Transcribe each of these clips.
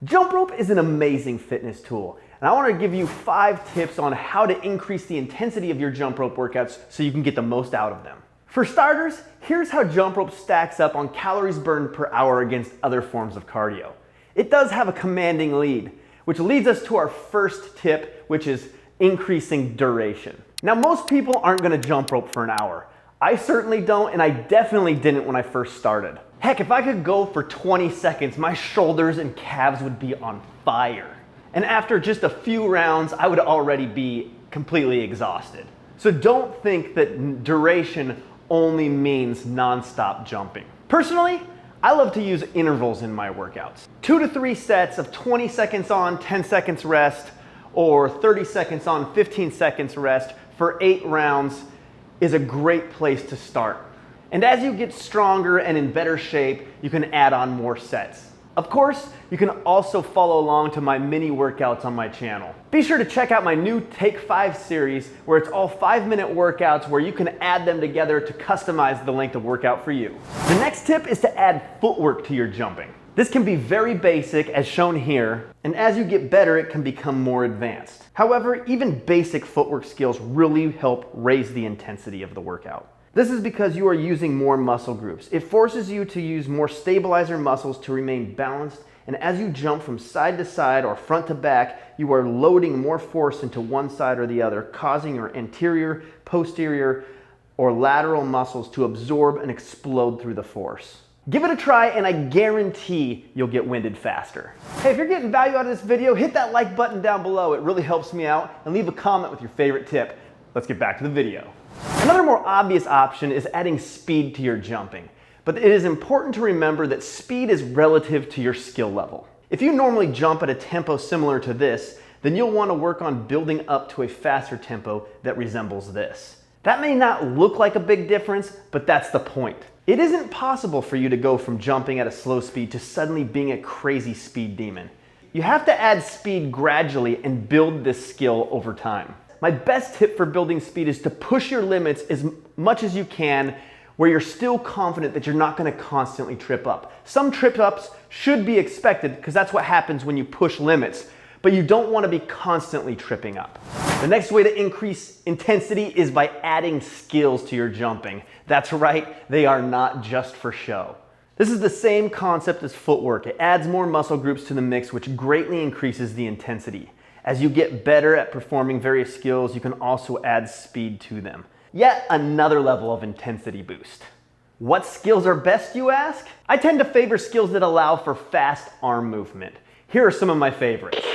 Jump rope is an amazing fitness tool, and I want to give you 5 tips on how to increase the intensity of your jump rope workouts so you can get the most out of them. For starters, here's how jump rope stacks up on calories burned per hour against other forms of cardio. It does have a commanding lead, which leads us to our first tip, which is increasing duration. Now, most people aren't going to jump rope for an hour. I certainly don't, and I definitely didn't when I first started. Heck, if I could go for 20 seconds, my shoulders and calves would be on fire. And after just a few rounds, I would already be completely exhausted. So don't think that duration only means non-stop jumping. Personally, I love to use intervals in my workouts. 2 to 3 sets of 20 seconds on, 10 seconds rest, or 30 seconds on, 15 seconds rest for 8 rounds is a great place to start. And as you get stronger and in better shape, you can add on more sets. Of course, you can also follow along to my mini workouts on my channel. Be sure to check out my new Take 5 series, where it's all 5-minute workouts where you can add them together to customize the length of workout for you. The next tip is to add footwork to your jumping. This can be very basic, as shown here, and as you get better, it can become more advanced. However, even basic footwork skills really help raise the intensity of the workout. This is because you are using more muscle groups. It forces you to use more stabilizer muscles to remain balanced, and as you jump from side to side or front to back, you are loading more force into one side or the other, causing your anterior, posterior, or lateral muscles to absorb and explode through the force. Give it a try, and I guarantee you'll get winded faster. Hey, if you're getting value out of this video, hit that like button down below. It really helps me out, and leave a comment with your favorite tip. Let's get back to the video. Another more obvious option is adding speed to your jumping, but it is important to remember that speed is relative to your skill level. If you normally jump at a tempo similar to this, then you'll want to work on building up to a faster tempo that resembles this. That may not look like a big difference, but that's the point. It isn't possible for you to go from jumping at a slow speed to suddenly being a crazy speed demon. You have to add speed gradually and build this skill over time. My best tip for building speed is to push your limits as much as you can, where you're still confident that you're not going to constantly trip up. Some trip ups should be expected because that's what happens when you push limits, but you don't want to be constantly tripping up. The next way to increase intensity is by adding skills to your jumping. That's right, they are not just for show. This is the same concept as footwork. It adds more muscle groups to the mix, which greatly increases the intensity. As you get better at performing various skills, you can also add speed to them. Yet another level of intensity boost. What skills are best, you ask? I tend to favor skills that allow for fast arm movement. Here are some of my favorites.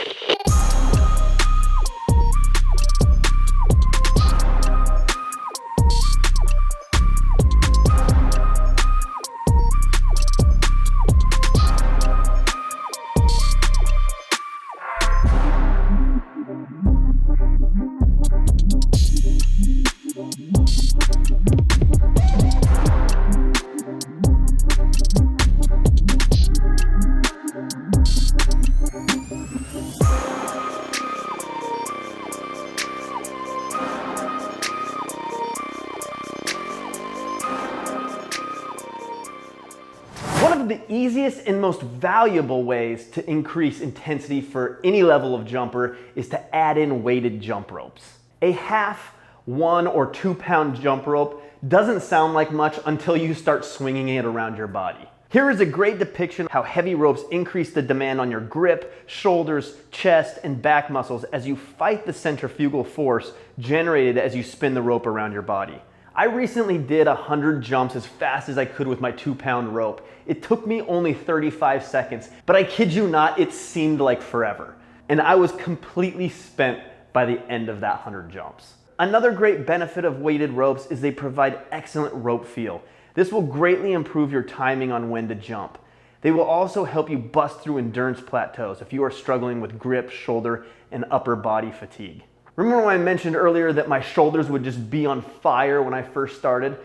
One of the easiest and most valuable ways to increase intensity for any level of jumper is to add in weighted jump ropes. A half, 1 or 2 pound jump rope doesn't sound like much until you start swinging it around your body. Here is a great depiction of how heavy ropes increase the demand on your grip, shoulders, chest, and back muscles as you fight the centrifugal force generated as you spin the rope around your body. I recently did 100 jumps as fast as I could with my 2 pound rope. It took me only 35 seconds, but I kid you not, it seemed like forever. And I was completely spent by the end of that 100 jumps. Another great benefit of weighted ropes is they provide excellent rope feel. This will greatly improve your timing on when to jump. They will also help you bust through endurance plateaus if you are struggling with grip, shoulder, and upper body fatigue. Remember when I mentioned earlier that my shoulders would just be on fire when I first started?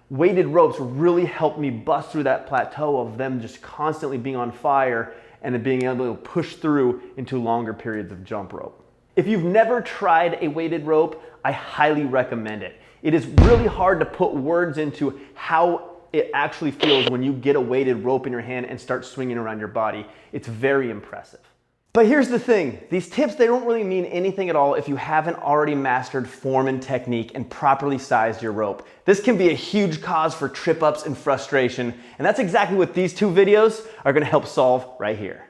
Weighted ropes really helped me bust through that plateau of them just constantly being on fire and being able to push through into longer periods of jump rope. If you've never tried a weighted rope, I highly recommend it. It is really hard to put words into how it actually feels when you get a weighted rope in your hand and start swinging around your body. It's very impressive. But here's the thing, these tips, they don't really mean anything at all if you haven't already mastered form and technique and properly sized your rope. This can be a huge cause for trip ups and frustration, and that's exactly what these two videos are gonna help solve right here.